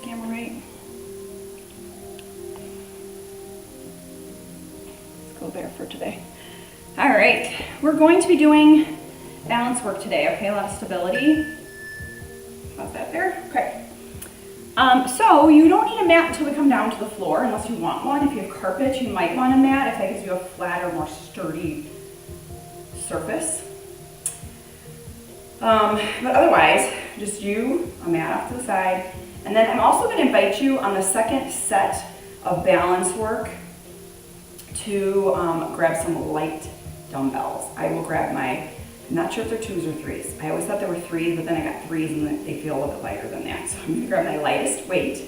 camera right? Let's go there for today. All right, we're going to be doing balance work today, okay? A lot of stability. How's that there? Okay. So you don't need a mat until we come down to the floor, unless you want one. If you have carpet, you might want a mat if that gives you a flatter, more sturdy surface. But otherwise, just you, a mat off to the side. And then I'm also going to invite you on the second set of balance work to grab some light dumbbells. I will grab my, I'm not sure if they're 2s or 3s. I always thought there were 3s, but then I got 3s and they feel a little bit lighter than that. So I'm going to grab my lightest weight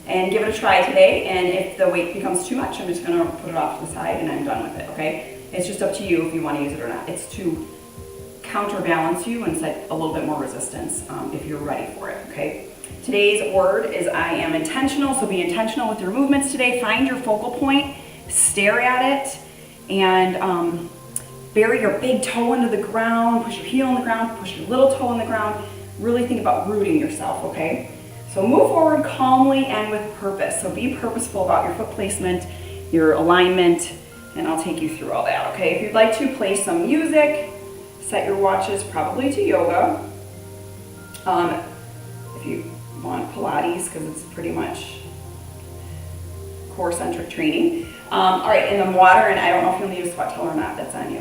and give it a try today. And if the weight becomes too much, I'm just going to put it off to the side and I'm done with it, okay? It's just up to you if you want to use it or not. It's to counterbalance you and set a little bit more resistance if you're ready for it, okay? Today's word is I am intentional, so be intentional with your movements today. Find your focal point, stare at it, and bury your big toe into the ground, push your heel in the ground, push your little toe in the ground. Really think about rooting yourself, okay? So move forward calmly and with purpose. So be purposeful about your foot placement, your alignment, and I'll take you through all that, okay? If you'd like to play some music, set your watches probably to yoga. If you want Pilates, because it's pretty much core-centric training. All right, and the water, and I don't know if you'll need a sweat towel or not, that's on you.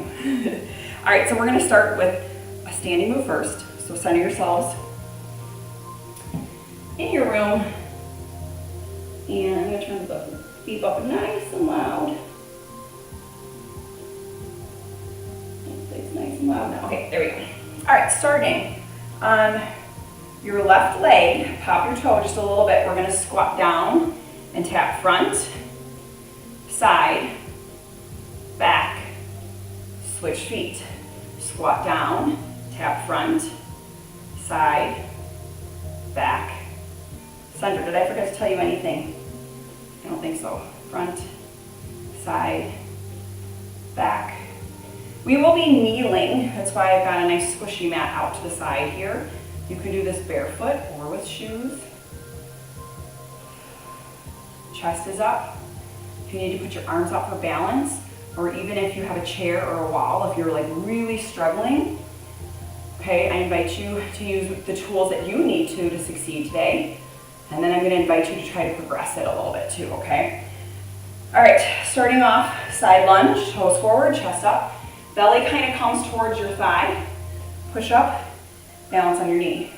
All right, so we're gonna start with a standing move first. So center yourselves in your room. And I'm gonna turn the beep up nice and loud. It's nice and loud now. Okay, there we go. All right, starting on your left leg, pop your toe just a little bit. We're gonna squat down and tap front, side, back, switch feet. Squat down, tap front, side, back, center. Did I forget to tell you anything? I don't think so. Front, side, back. We will be kneeling. That's why I've got a nice squishy mat out to the side here. You can do this barefoot or with shoes. Chest is up. If you need to put your arms up for balance, or even if you have a chair or a wall, if you're like really struggling, okay, I invite you to use the tools that you need to succeed today. And then I'm gonna invite you to try to progress it a little bit too, okay? All right, starting off, side lunge, toes forward, chest up. Belly kind of comes towards your thigh. Push up, balance on your knee.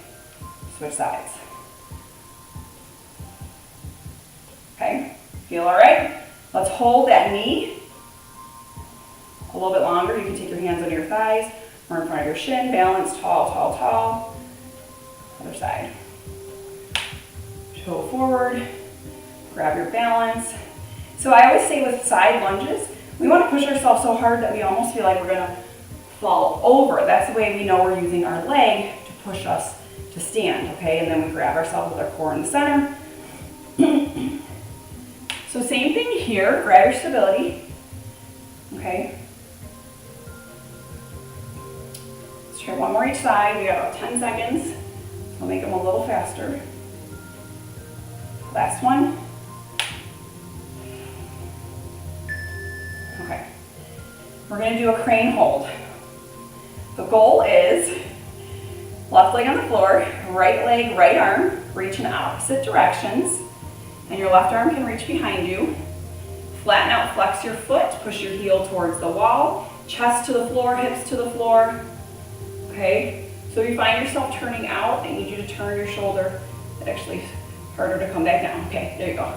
Switch sides. Okay, feel all right? Let's hold that knee a little bit longer. You can take your hands under your thighs or in front of your shin. Balance, tall, tall, tall. Other side. Toe forward, grab your balance. So I always say with side lunges, we want to push ourselves so hard that we almost feel like we're gonna fall over. That's the way we know we're using our leg to push us to stand, okay? And then we grab ourselves with our core in the center. So same thing here, grab your stability, okay? Let's try one more each side. We got about 10 seconds. I'll make them a little faster. Last one. Okay. We're gonna do a crane hold. The goal is left leg on the floor, right leg, right arm, reach in opposite directions, and your left arm can reach behind you. Flatten out, flex your foot, push your heel towards the wall, chest to the floor, hips to the floor, okay? So if you find yourself turning out, I need you to turn your shoulder. It's actually harder to come back down. Okay, there you go.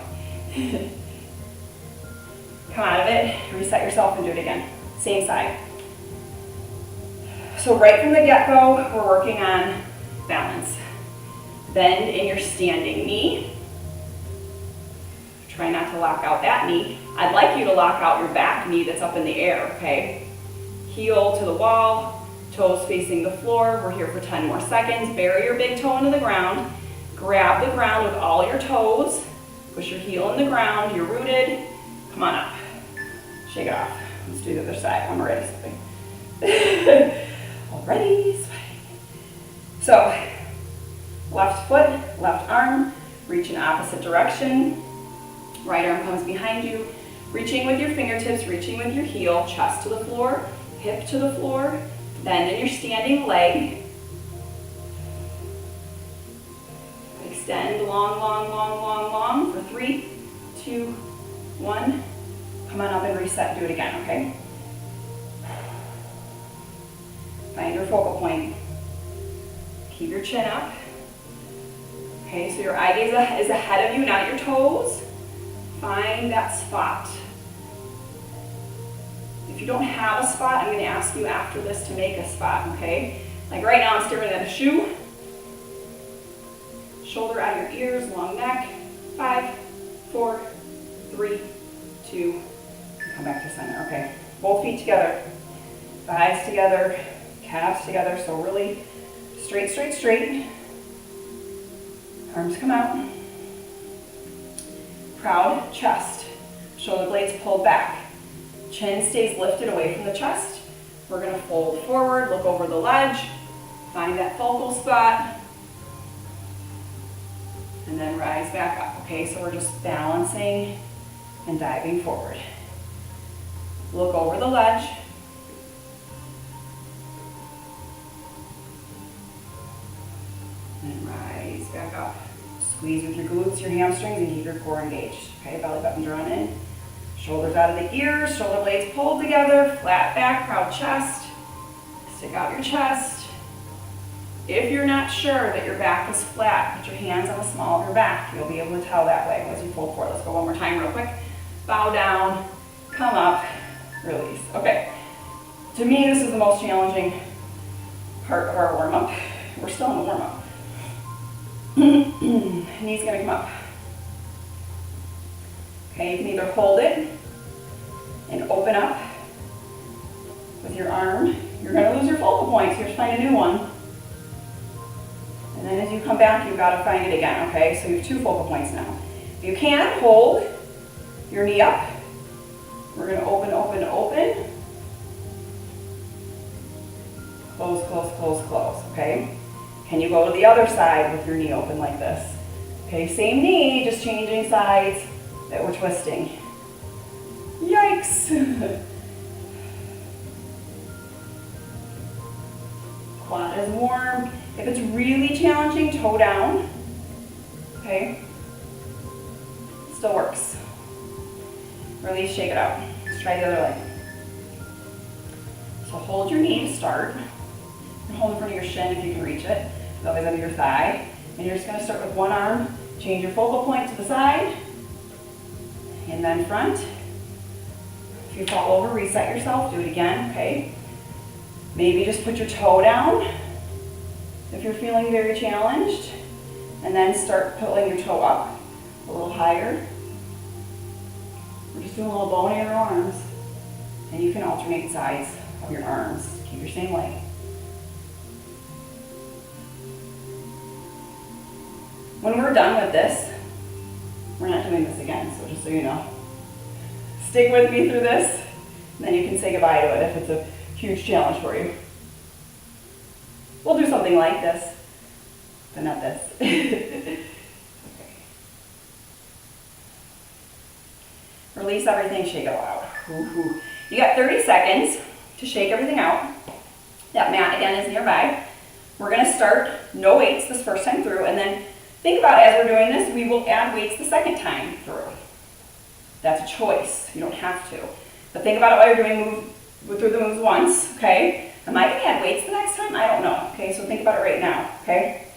Come out of it, reset yourself and do it again. Same side. So right from the get-go, we're working on balance. Bend in your standing knee. Try not to lock out that knee. I'd like you to lock out your back knee that's up in the air, okay? Heel to the wall, toes facing the floor. We're here for 10 more seconds. Bury your big toe into the ground. Grab the ground with all your toes. Push your heel in the ground. You're rooted. Come on up. Shake it off. Let's do the other side. I'm already sweating. Already sweating. So, left foot, left arm, Reach in opposite direction. Right arm comes behind you. Reaching with your fingertips, reaching with your heel, chest to the floor, hip to the floor. Bend in your standing leg. Extend long, long, long, long, long for 3, 2, 1. Come on up and reset. Do it again, okay? Find your focal point. Keep your chin up. Okay, so your eye gaze is ahead of you, not your toes. Find that spot. If you don't have a spot, I'm going to ask you after this to make a spot, okay? Like right now, I'm staring at a shoe. Shoulder out of your ears, long neck. 5, 4, 3, 2. Come back to center, okay? Both feet together. Thighs together, calves together, so really straight, straight, straight. Arms come out. Proud chest. Shoulder blades pulled back. Chin stays lifted away from the chest. We're going to fold forward, look over the ledge, find that focal spot, and then rise back up. Okay, so we're just balancing and diving forward. Look over the ledge. And rise back up. Squeeze with your glutes, your hamstrings, and keep your core engaged. Okay, belly button drawn in. Shoulders out of the ears, shoulder blades pulled together, flat back, proud chest. Stick out your chest. If you're not sure that your back is flat, put your hands on the small of your back. You'll be able to tell that way as you fold forward. Let's go one more time real quick. Bow down, come up, release. Okay, to me this is the most challenging part of our warm-up. We're still in the warm-up. Knees gonna come up. Okay, you can either hold it and open up with your arm. You're gonna lose your focal point, so you have to find a new one. And then as you come back, you've got to find it again, okay? So you have 2 focal points now. If you can, hold your knee up. We're going to open, open, open. Close, close, close, close, okay? Can you go to the other side with your knee open like this? Okay, same knee, just changing sides that we're twisting. Yikes! Quad is warm. If it's really challenging, toe down, okay? Still works. Release, shake it out. Let's try the other leg. So hold your knee to start. And hold in front of your shin if you can reach it. Otherwise under your thigh. And you're just gonna start with one arm. Change your focal point to the side. And then front. If you fall over, reset yourself. Do it again, okay? Maybe just put your toe down if you're feeling very challenged, and then start pulling your toe up a little higher. We're just doing a little bow and arrow arms, and you can alternate sides of your arms. Keep your same leg. When we're done with this, we're not doing this again, so just so you know. Stick with me through this, and then you can say goodbye to it if it's a huge challenge for you. We'll do something like this, but not this. Okay. Release everything, shake it all out. Ooh. You got 30 seconds to shake everything out. That mat again is nearby. We're gonna start no weights this first time through, and then think about it, as we're doing this, we will add weights the second time through. That's a choice, you don't have to. But think about it while you're doing through the moves once, okay? Am I going to add weights the next time? I don't know, okay? So think about it right now, okay?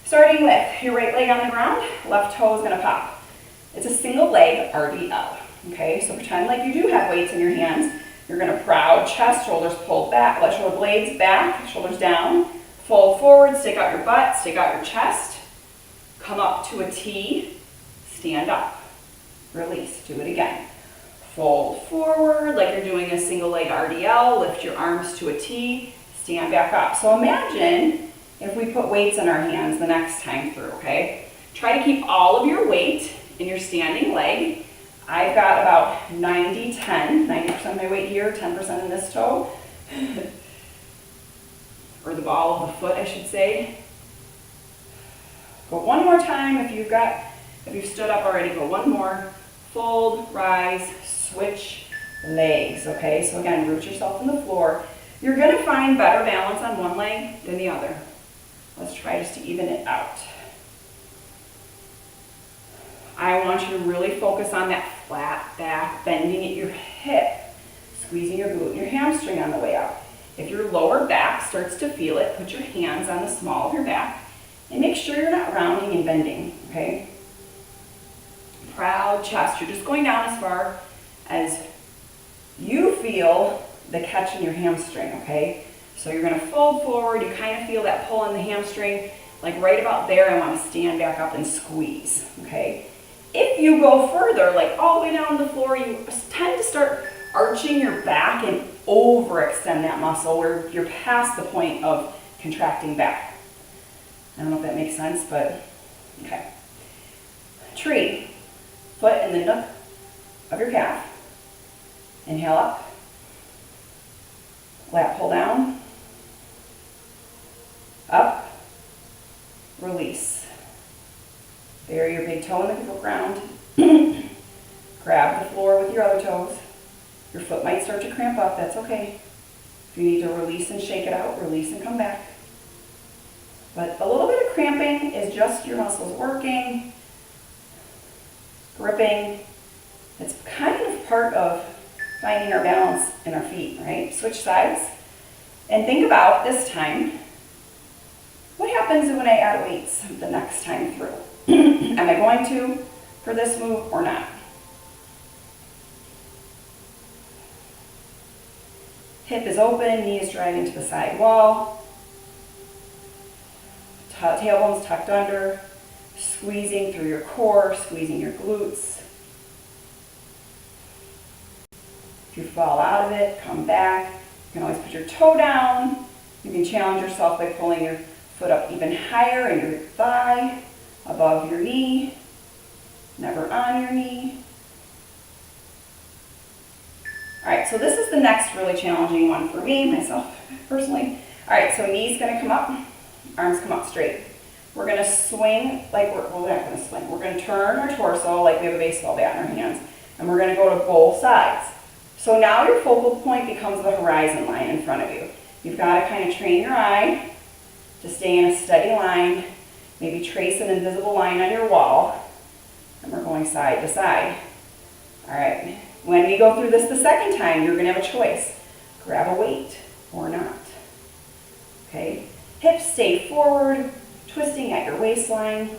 Starting with your right leg on the ground, left toe is going to pop. It's a single leg RDL, okay? So pretend like you do have weights in your hands. You're going to proud chest, shoulders pulled back, let shoulder blades back, shoulders down, fold forward, stick out your butt, stick out your chest, come up to a T, stand up, release, do it again. Fold forward like you're doing a single leg RDL, lift your arms to a T, stand back up. So imagine if we put weights in our hands the next time through, okay? Try to keep all of your weight in your standing leg. I've got about 90-10, 90% of my weight here, 10% in this toe. Or the ball of the foot, I should say. Go one more time if you've stood up already, go one more. Fold, rise, switch legs, okay? So again, root yourself in the floor. You're gonna find better balance on one leg than the other. Let's try just to even it out. I want you to really focus on that flat back, bending at your hip, squeezing your glute and your hamstring on the way up. If your lower back starts to feel it, put your hands on the small of your back and make sure you're not rounding and bending, okay? Proud chest. You're just going down as far as you feel the catch in your hamstring, okay? So you're gonna fold forward, you kind of feel that pull in the hamstring, like right about there. I wanna stand back up and squeeze, okay? If you go further, like all the way down to the floor, you tend to start arching your back and overextend that muscle where you're past the point of contracting back. I don't know if that makes sense, but okay. Tree, foot in the nook of your calf. Inhale up, lat pull down, up, release. Bury your big toe in the ground. Grab the floor with your other toes. Your foot might start to cramp up, that's okay. If you need to release and shake it out, release and come back. But a little bit of cramping is just your muscles working, gripping. It's kind of part of finding our balance in our feet, right? Switch sides. And think about this time, what happens when I add weights the next time through? Am I going to for this move or not? Hip is open, knee is driving to the side wall. Tailbone's tucked under, squeezing through your core, squeezing your glutes. If you fall out of it, come back. You can always put your toe down. You can challenge yourself by pulling your foot up even higher in your thigh, above your knee, never on your knee. All right, so this is the next really challenging one for me, myself, personally. All right, so knees gonna come up, arms come up straight. We're gonna swing like we're not gonna swing. We're gonna turn our torso like we have a baseball bat in our hands, and we're gonna go to both sides. So now your focal point becomes the horizon line in front of you. You've gotta kind of train your eye to stay in a steady line, maybe trace an invisible line on your wall, and we're going side to side. All right, when we go through this the second time, you're gonna have a choice. Grab a weight or not, okay? Hips stay forward, twisting at your waistline.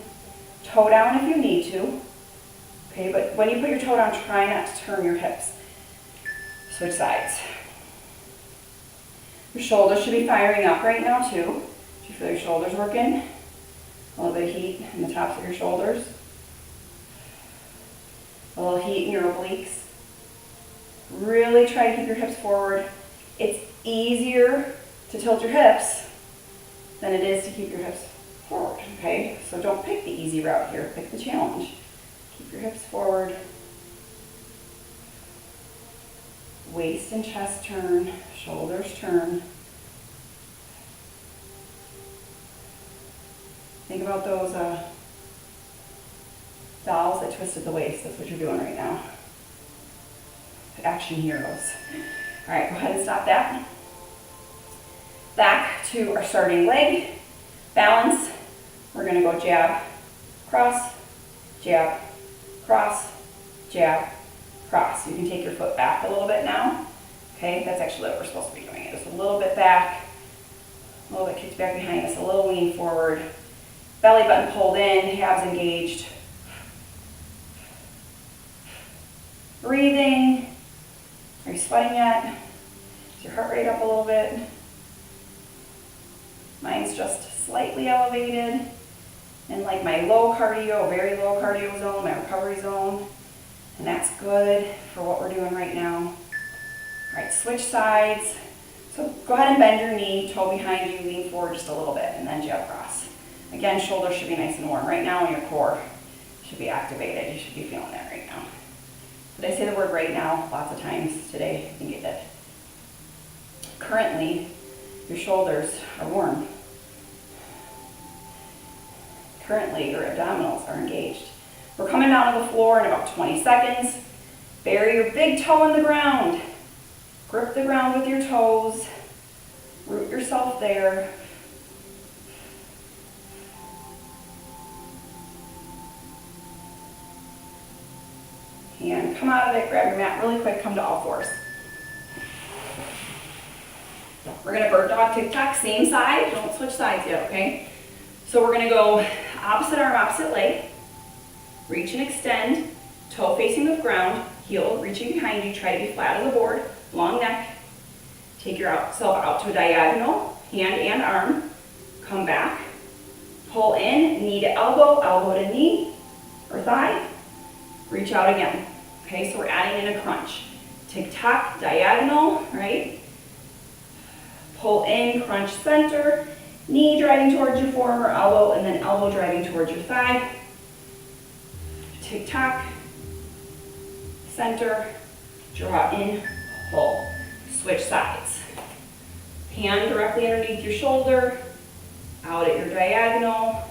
Toe down if you need to, okay? But when you put your toe down, try not to turn your hips. Switch sides. Your shoulders should be firing up right now too. Do you feel your shoulders working? A little bit of heat in the tops of your shoulders. A little heat in your obliques. Really try to keep your hips forward. It's easier to tilt your hips than it is to keep your hips forward, okay? So don't pick the easy route here, pick the challenge. Keep your hips forward. Waist and chest turn, shoulders turn. Think about those dolls that twisted the waist. That's what you're doing right now. Action heroes. All right, go ahead and stop that. Back to our starting leg. Balance. We're gonna go jab, cross, jab, cross, jab, cross. You can take your foot back a little bit now. Okay, that's actually what we're supposed to be doing. Just a little bit back, a little bit kicked back behind us, a little lean forward. Belly button pulled in, calves engaged. Breathing. Are you sweating yet? Is your heart rate up a little bit? Mine's just slightly elevated. In like my low cardio, very low cardio zone, my recovery zone. And that's good for what we're doing right now. All right, switch sides. So go ahead and bend your knee, toe behind you, lean forward just a little bit, and then jab cross. Again, shoulders should be nice and warm. Right now, your core should be activated. You should be feeling that right now. Did I say the word right now lots of times today? I think I did. Currently, your shoulders are warm. current leg or abdominals are engaged. We're coming down to the floor in about 20 seconds. Bury your big toe in the ground. Grip the ground with your toes. Root yourself there. And come out of it, grab your mat really quick, come to all fours. We're gonna bird dog tic-tac, same side, don't switch sides yet, okay? So we're gonna go opposite arm, opposite leg. Reach and extend, toe facing the ground, heel reaching behind you, try to be flat on the board, long neck. Take yourself out to a diagonal, hand and arm. Come back, pull in, knee to elbow, elbow to knee or thigh. Reach out again. Okay, so we're adding in a crunch. Tic-tac, diagonal, right? Pull in, crunch center, knee driving towards your forearm or elbow, and then elbow driving towards your thigh. Tic-tac, center, draw in, pull. Switch sides. Hand directly underneath your shoulder, out at your diagonal.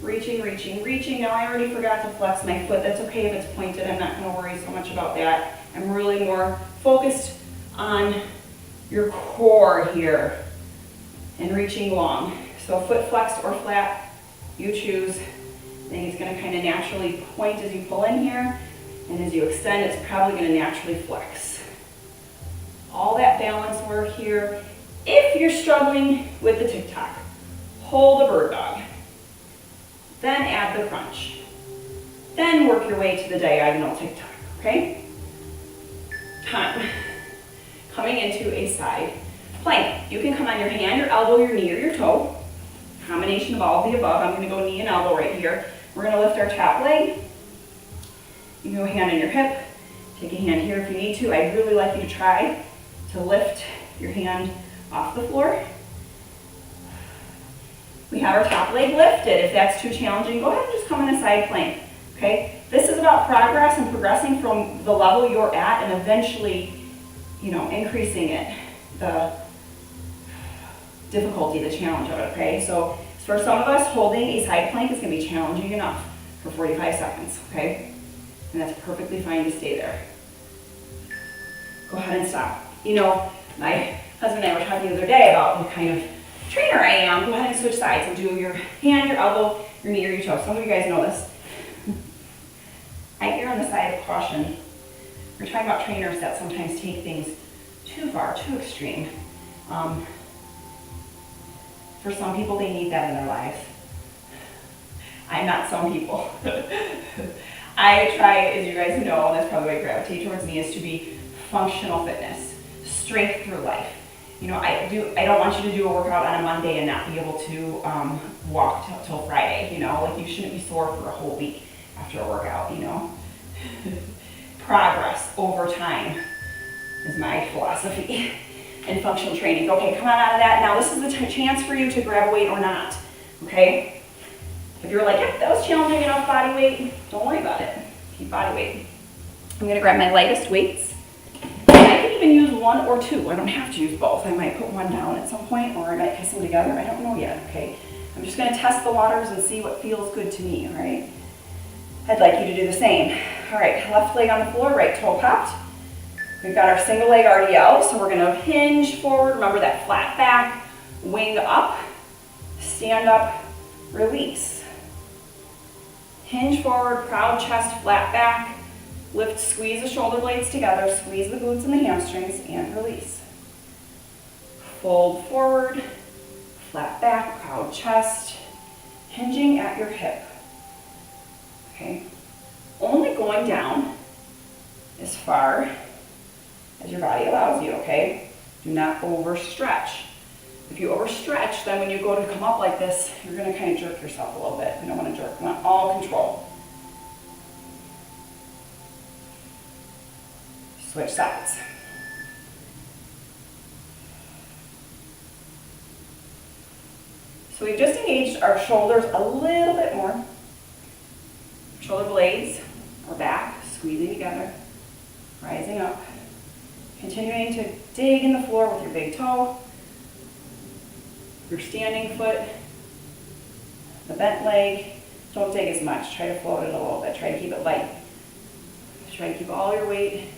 Reaching, reaching, reaching. Now I already forgot to flex my foot. That's okay if it's pointed. I'm not going to worry so much about that. I'm really more focused on your core here and reaching long. So foot flexed or flat, you choose. Then it's going to kind of naturally point as you pull in here, and as you extend, it's probably going to naturally flex. All that balance work here. If you're struggling with the tic-tac, hold a bird dog. Then add the crunch. Then work your way to the diagonal tic-tac, okay? Time. Coming into a side plank. You can come on your hand, your elbow, your knee, or your toe. Combination of all of the above. I'm gonna go knee and elbow right here. We're gonna lift our top leg. You can go hand on your hip. Take a hand here if you need to. I'd really like you to try to lift your hand off the floor. We have our top leg lifted. If that's too challenging, go ahead and just come in a side plank, okay? This is about progress and progressing from the level you're at and eventually, increasing it, the difficulty, the challenge of it, okay? So for some of us, holding a side plank is gonna be challenging enough for 45 seconds, okay? And that's perfectly fine to stay there. Go ahead and stop. My husband and I were talking the other day about what kind of trainer I am. Go ahead and switch sides and do your hand, your elbow, your knee, or your toe. Some of you guys know this. I err on the side of caution. We're talking about trainers that sometimes take things too far, too extreme. For some people, they need that in their lives. I'm not some people. I try, as you guys know, and that's probably why I gravitate towards me, is to be functional fitness, strength through life. I don't want you to do a workout on a Monday and not be able to walk till Friday, like you shouldn't be sore for a whole week after a workout, Progress over time is my philosophy in functional training. Okay, come on out of that. Now this is the chance for you to grab a weight or not, okay? If you're like, yeah, that was challenging enough body weight, don't worry about it. Keep body weight. I'm gonna grab my lightest weights. I can even use one or two. I don't have to use both. I might put one down at some point, or I might piece them together. I don't know yet, okay? I'm just gonna test the waters and see what feels good to me, all right? I'd like you to do the same. All right, left leg on the floor, right toe popped. We've got our single leg RDL, so we're gonna hinge forward. Remember that flat back, wing up, stand up, release. Hinge forward, proud chest, flat back. Lift, squeeze the shoulder blades together, squeeze the glutes and the hamstrings, and release. Fold forward, flat back, proud chest, hinging at your hip. Okay? Only going down as far as your body allows you, okay? Do not overstretch. If you overstretch, then when you go to come up like this, you're gonna kind of jerk yourself a little bit. You don't wanna jerk, you want all control. Switch sides. So we've just engaged our shoulders a little bit more. Shoulder blades are back, squeezing together, rising up. Continuing to dig in the floor with your big toe, your standing foot, The bent leg, don't dig as much. Try to float it a little bit. Try to keep it light. Try to keep all your weight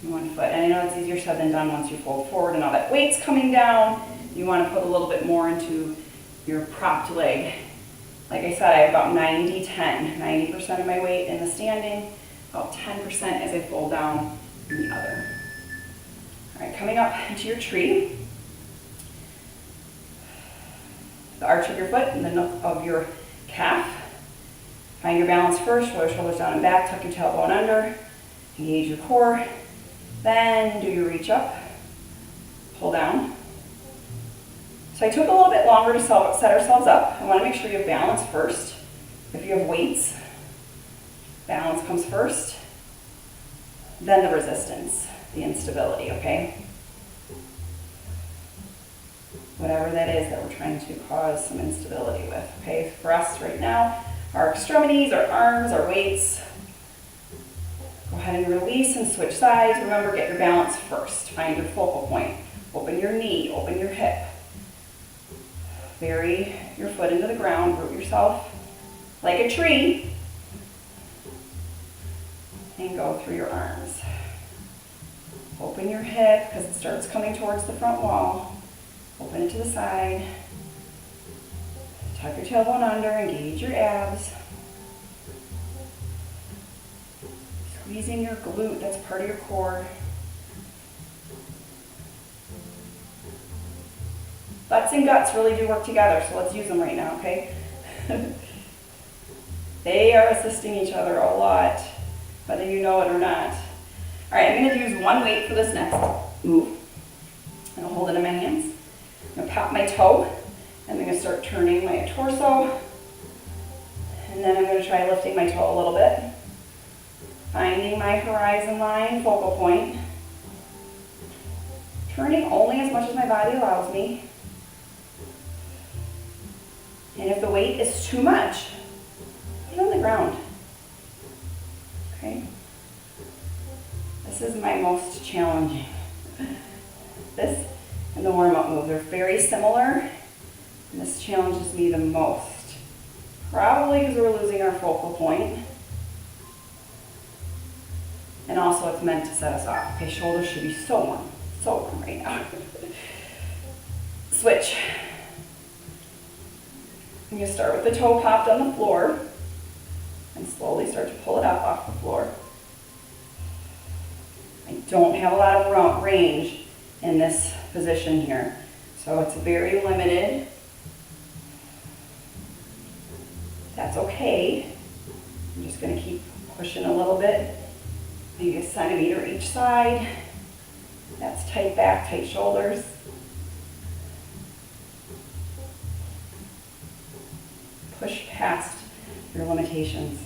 in one foot. And I know it's easier said than done once you fold forward and all that weight's coming down. You want to put a little bit more into your propped leg. Like I said, I have about 90-10. 90% of my weight in the standing, about 10% as I fold down in the other. All right, coming up into your tree. The arch of your foot and the nook of your calf. Find your balance first, roll your shoulders down and back, tuck your tailbone under, engage your core. Then do your reach up, pull down. So I took a little bit longer to set ourselves up. I want to make sure you have balance first. If you have weights, balance comes first, then the resistance, the instability, okay? Whatever that is that we're trying to cause some instability with, okay? For us right now, our extremities, our arms, our weights. Go ahead and release and switch sides. Remember, get your balance first. Find your focal point. Open your knee, open your hip. Bury your foot into the ground, root yourself like a tree, and go through your arms. Open your hip because it starts coming towards the front wall. Open it to the side. Tuck your tailbone under, engage your abs. Squeezing your glute, that's part of your core. Butts and guts really do work together, so let's use them right now, okay? They are assisting each other a lot, whether you know it or not. All right, I'm going to use one weight for this next move. I'm going to hold it in my hands. I'm going to pop my toe, and I'm going to start turning my torso. And then I'm going to try lifting my toe a little bit. Finding my horizon line, focal point. Turning only as much as my body allows me. And if the weight is too much, put it on the ground. Okay? This is my most challenging. This and the warm-up move, they're very similar, and this challenges me the most. Probably because we're losing our focal point. And also it's meant to set us off. Okay, shoulders should be so warm right now. Switch. I'm going to start with the toe popped on the floor and slowly start to pull it up off the floor. I don't have a lot of range in this position here, so it's very limited. That's okay. I'm just going to keep pushing a little bit, maybe a centimeter each side. That's tight back, tight shoulders. Push past your limitations.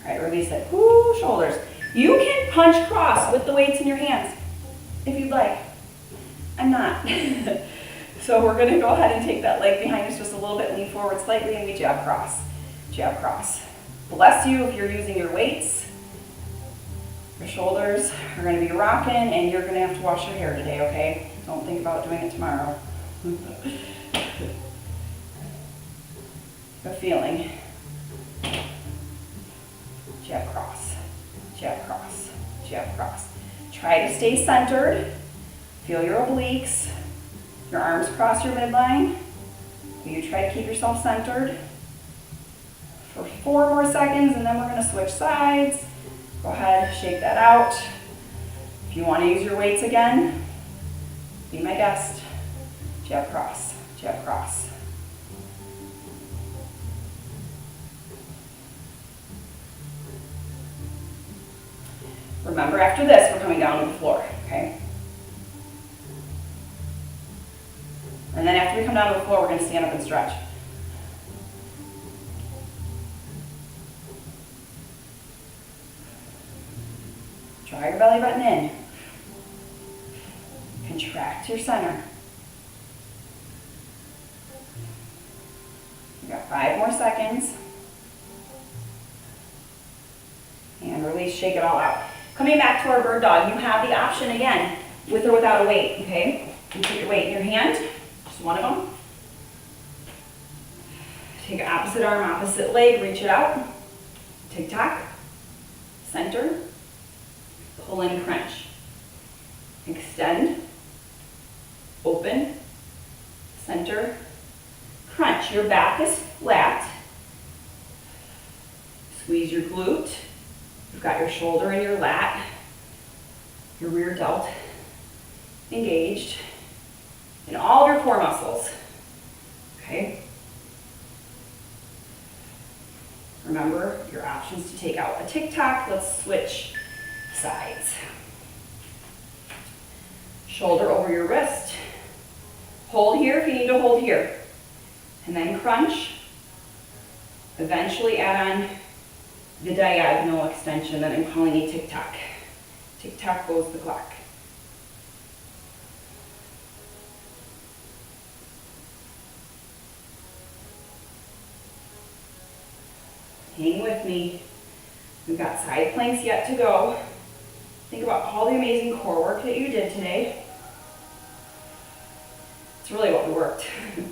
All right, release it. Woo, shoulders. You can punch cross with the weights in your hands if you'd like. I'm not. So we're going to go ahead and take that leg behind us just a little bit, lean forward slightly, and we jab cross. Jab cross. Bless you if you're using your weights. Your shoulders are going to be rocking, and you're going to have to wash your hair today, okay? Don't think about doing it tomorrow. The feeling. Jab cross, jab cross, jab cross. Try to stay centered. Feel your obliques. Your arms cross your midline. You try to keep yourself centered for 4 more seconds, and then we're going to switch sides. Go ahead, shake that out. If you want to use your weights again, be my guest. Jab cross, jab cross. Remember, after this, we're coming down to the floor, okay? And then after we come down to the floor, we're going to stand up and stretch. Draw your belly button in. Contract your center. You got 5 more seconds. And release, shake it all out. Coming back to our bird dog, you have the option again, with or without a weight, okay? You put your weight in your hand, just one of them. Take opposite arm, opposite leg, reach it out. Tick-tock, center, pull in crunch. Extend, open, center, crunch. Your back is flat. Squeeze your glute. You've got your shoulder and your lat, your rear delt engaged, and all of your core muscles. Okay? Remember your options to take out a tick-tock. Let's switch sides. Shoulder over your wrist. Hold here if you need to hold here. And then crunch. Eventually add on the diagonal extension that I'm calling a tick-tock. Tick-tock goes the clock. Hang with me. We've got side planks yet to go. Think about all the amazing core work that you did today. It's really what we worked. It's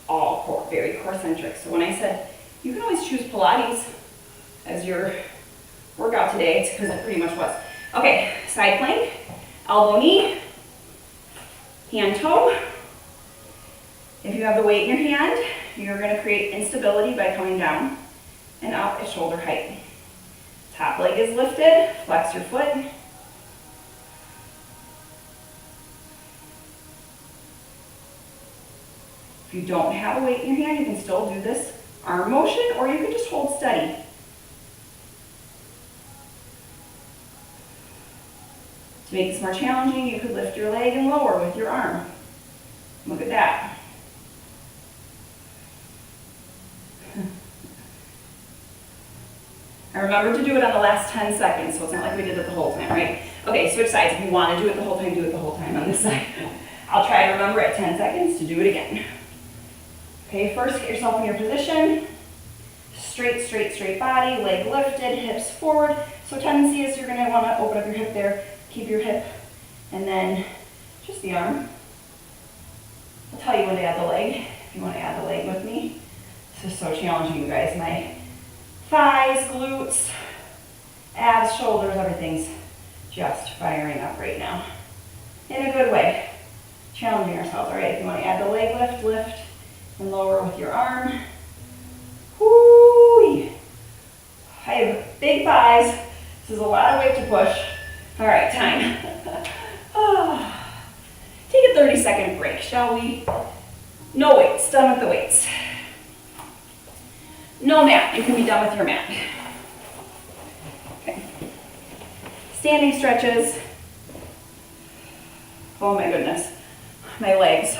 all core, very core centric. So when I said you can always choose Pilates as your workout today, it's because it pretty much was. Okay, side plank, elbow knee, hand toe. If you have the weight in your hand, you're going to create instability by coming down and up at shoulder height. Top leg is lifted, flex your foot. If you don't have a weight in your hand, you can still do this arm motion, or you can just hold steady. To make this more challenging, you could lift your leg and lower with your arm. Look at that. And remember to do it on the last 10 seconds, so it's not like we did it the whole time, right? Okay, switch sides. If you want to do it the whole time, do it the whole time on this side. I'll try to remember at 10 seconds to do it again. Okay, first get yourself in your position. Straight, straight, straight body, leg lifted, hips forward. So tendency is you're going to want to open up your hip there, keep your hip, and then just the arm. I'll tell you when to add the leg, if you want to add the leg with me. This is so challenging, you guys. My thighs, glutes, abs, shoulders, everything's just firing up right now. In a good way. Challenging ourselves, all right? If you want to add the leg lift, lift, and lower with your arm. Whoo! I have big thighs. This is a lot of weight to push. All right, time. Take a 30-second break, shall we? No weights, done with the weights. No mat, you can be done with your mat. Okay. Standing stretches. Oh my goodness, my legs.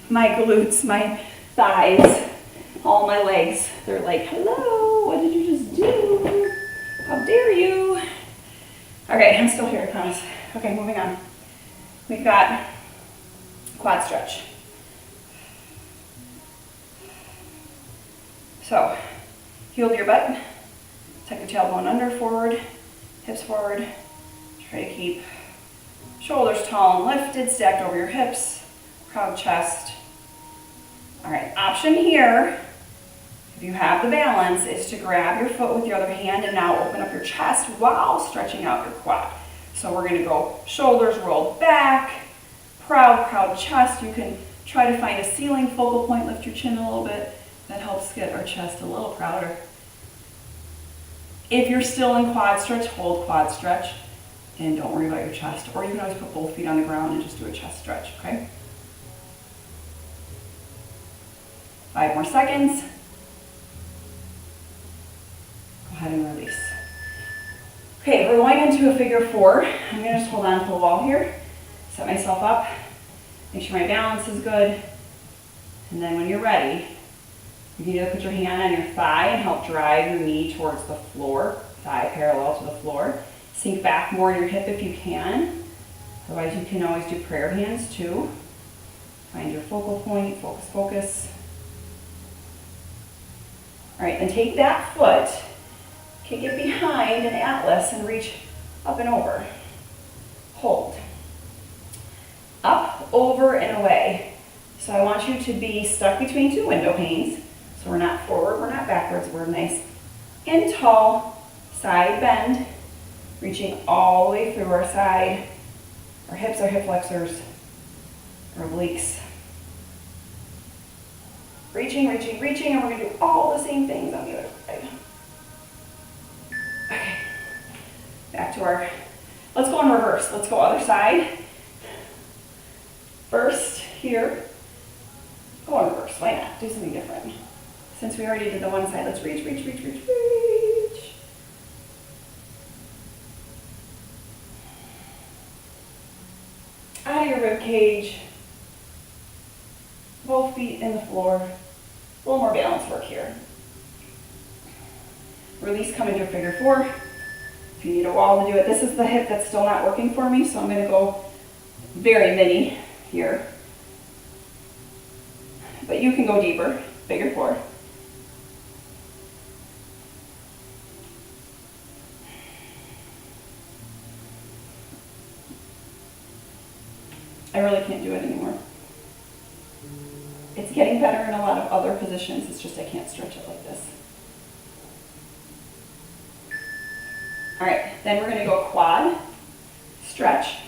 My glutes, my thighs, all my legs. They're like, hello, what did you just do? How dare you? Okay, I'm still here, I promise. Okay, moving on. We've got quad stretch. So, heel to your butt, tuck your tailbone under, forward, hips forward. Try to keep shoulders tall and lifted, stacked over your hips, proud chest. All right, option here, if you have the balance, is to grab your foot with your other hand and now open up your chest while stretching out your quad. So we're gonna go shoulders rolled back, proud chest. You can try to find a ceiling focal point, lift your chin a little bit. That helps get our chest a little prouder. If you're still in quad stretch, hold quad stretch and don't worry about your chest. Or you can always put both feet on the ground and just do a chest stretch, okay? 5 more seconds. Go ahead and release. Okay, we're going into a figure 4. I'm gonna just hold on to the wall here, set myself up, make sure my balance is good. And then when you're ready, you can either put your hand on your thigh and help drive your knee towards the floor, thigh parallel to the floor. Sink back more in your hip if you can. Otherwise, you can always do prayer hands too. Find your focal point, focus, focus. All right, then take that foot, kick it behind an atlas and reach up and over. Hold. Up, over, and away. So I want you to be stuck between two window panes. So we're not forward, we're not backwards, we're nice and tall, side bend, reaching all the way through our side, our hips, our hip flexors, our obliques. Reaching, reaching, reaching, and we're gonna do all the same things on the other side. Okay, back to our, let's go in reverse. Let's go other side. First, here, go in reverse, why not? Do something different. Since we already did the one side, let's reach, reach, reach, reach, reach. Out of your rib cage. Both feet in the floor. A little more balance work here. Release, come into a figure four. If you need a wall to do it, this is the hip that's still not working for me, so I'm going to go very mini here. But you can go deeper, figure four. I really can't do it anymore. It's getting better in a lot of other positions, it's just I can't stretch it like this. All right, then we're gonna go quad stretch.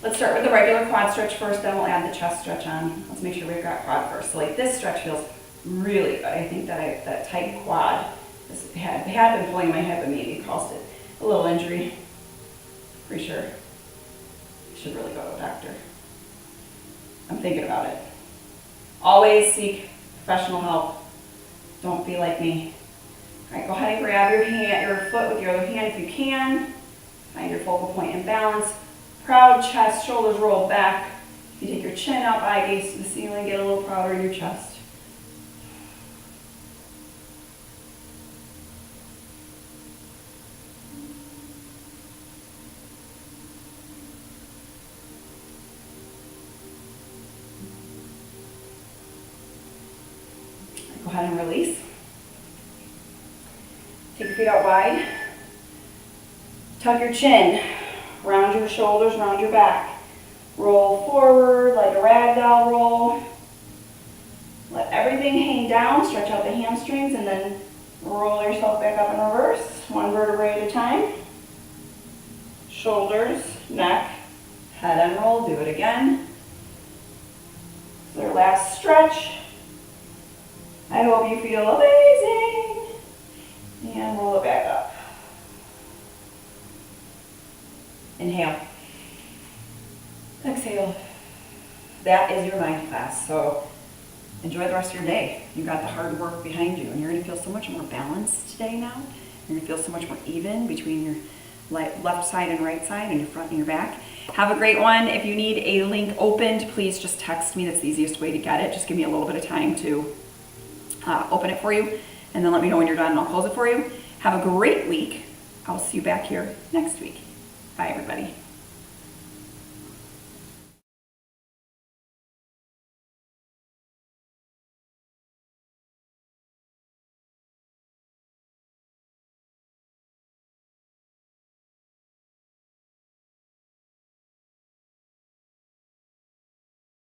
Let's start with the regular quad stretch first, then we'll add the chest stretch on. Let's make sure we've got quad first. So like this stretch feels really good. I think that that tight quad, this had been pulling my hip and maybe caused it a little injury. Pretty sure. Should really go to a doctor. I'm thinking about it. Always seek professional help. Don't be like me. All right, go ahead and grab your hand, your foot with your other hand if you can. Find your focal point and balance. Proud chest, shoulders rolled back. You take your chin up, eye gaze to the ceiling, get a little prouder in your chest. Go ahead and release. Take your feet out wide. Tuck your chin. Round your shoulders, round your back. Roll forward like a ragdoll roll. Let everything hang down. Stretch out the hamstrings and then roll yourself back up in reverse. One vertebrae at a time. Shoulders, neck, head and roll. Do it again. This is our last stretch. I hope you feel amazing. And roll it back up. Inhale. Exhale. That is your mind class. So enjoy the rest of your day. You got the hard work behind you and you're going to feel so much more balanced today now. You're going to feel so much more even between your left side and right side and your front and your back. Have a great one. If you need a link opened, please just text me. That's the easiest way to get it. Just give me a little bit of time to open it for you, and then let me know when you're done and I'll close it for you. Have a great week. I'll see you back here next week. Bye, everybody.